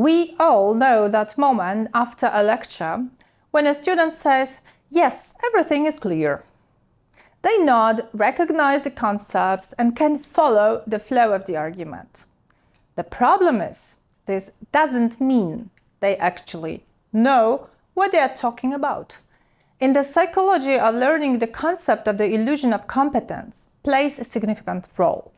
We all know that moment after a lecture when a student says, "Yes, everything is clear." They nod, recognize the concepts, and can follow the flow of the argument. The problem is, this doesn't mean they actually know what they are talking about. In the psychology of learning, the concept of the illusion of competence plays a significant role.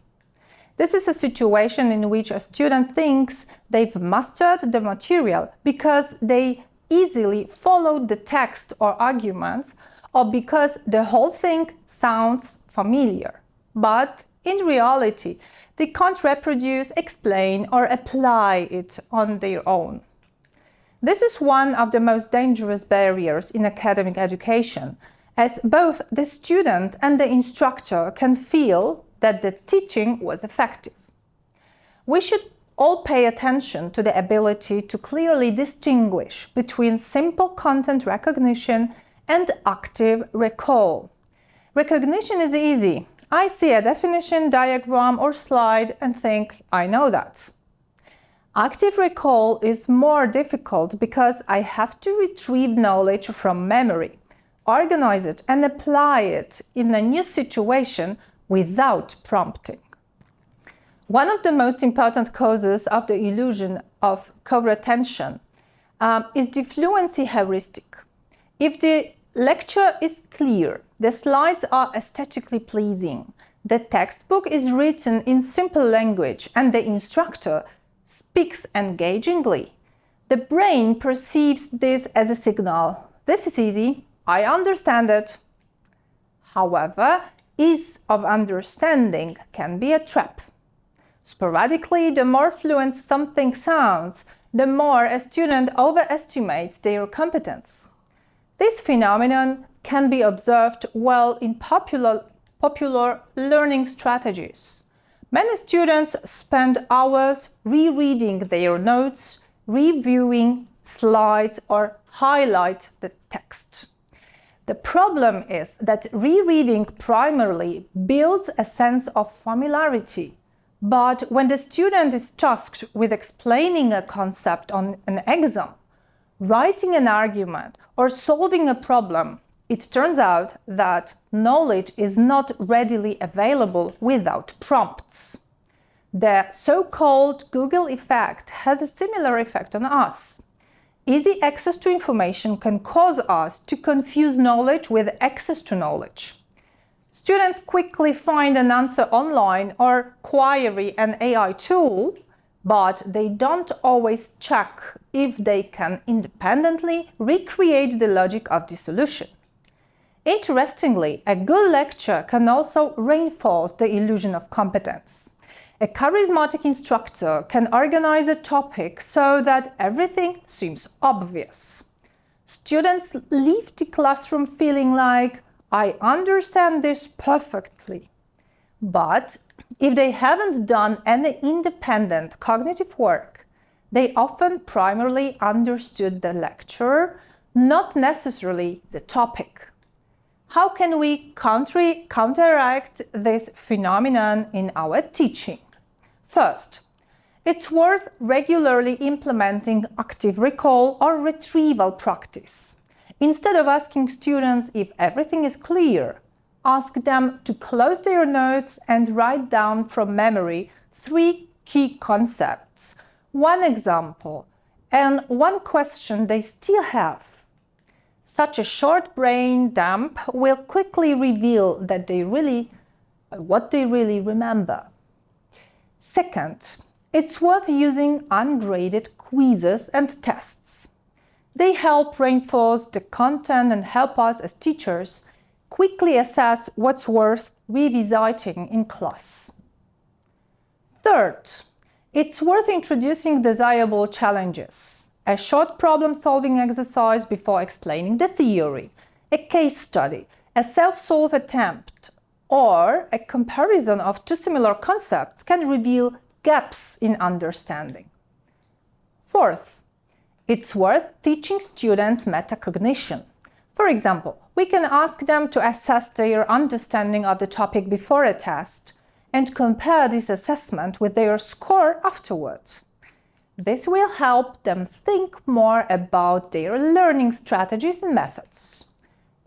This is a situation in which a student thinks they've mastered the material because they easily followed the text or arguments, or because the whole thing sounds familiar. But in reality, they can't reproduce, explain, or apply it on their own. This is one of the most dangerous barriers in academic education, as both the student and the instructor can feel that the teaching was effective. We should all pay attention to the ability to clearly distinguish between simple content recognition and active recall. Recognition is easy. I see a definition, diagram, or slide and think, I know that. Active recall is more difficult because I have to retrieve knowledge from memory, organize it, and apply it in a new situation without prompting. One of the most important causes of the illusion of co-retention is the fluency heuristic. If the lecture is clear, the slides are aesthetically pleasing, the textbook is written in simple language, and the instructor speaks engagingly, the brain perceives this as a signal. This is easy, I understand it. However, ease of understanding can be a trap. Sporadically, the more fluent something sounds, the more a student overestimates their competence. This phenomenon can be observed well in popular learning strategies. Many students spend hours rereading their notes, reviewing slides, or highlight the text. The problem is that rereading primarily builds a sense of familiarity. But when the student is tasked with explaining a concept on an exam, writing an argument, or solving a problem, it turns out that knowledge is not readily available without prompts. The so-called Google effect has a similar effect on us. Easy access to information can cause us to confuse knowledge with access to knowledge. Students quickly find an answer online or query an AI tool, but they don't always check if they can independently recreate the logic of the solution. Interestingly, a good lecture can also reinforce the illusion of competence. A charismatic instructor can organize a topic so that everything seems obvious. Students leave the classroom feeling like, I understand this perfectly. But if they haven't done any independent cognitive work, they often primarily understood the lecture, not necessarily the topic. How can we counteract this phenomenon in our teaching? First, it's worth regularly implementing active recall or retrieval practice. Instead of asking students if everything is clear, ask them to close their notes and write down from memory 3 key concepts, 1 example, and 1 question they still have. Such a short brain dump will quickly reveal that what they really remember. Second, it's worth using ungraded quizzes and tests. They help reinforce the content and help us as teachers quickly assess what's worth revisiting in class. Third, it's worth introducing desirable challenges. A short problem-solving exercise before explaining the theory, a case study, a self-solve attempt, or a comparison of 2 similar concepts can reveal gaps in understanding. Fourth, it's worth teaching students metacognition. For example, we can ask them to assess their understanding of the topic before a test and compare this assessment with their score afterward. This will help them think more about their learning strategies and methods.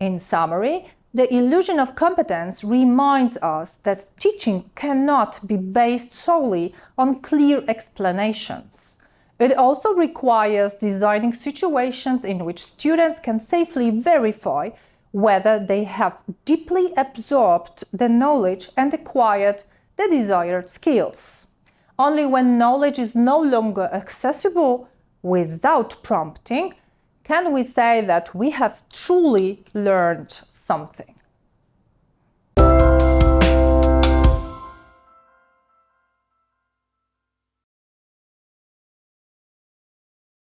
In summary, the illusion of competence reminds us that teaching cannot be based solely on clear explanations. It also requires designing situations in which students can safely verify whether they have deeply absorbed the knowledge and acquired the desired skills. Only when knowledge is no longer accessible without prompting can we say that we have truly learned something.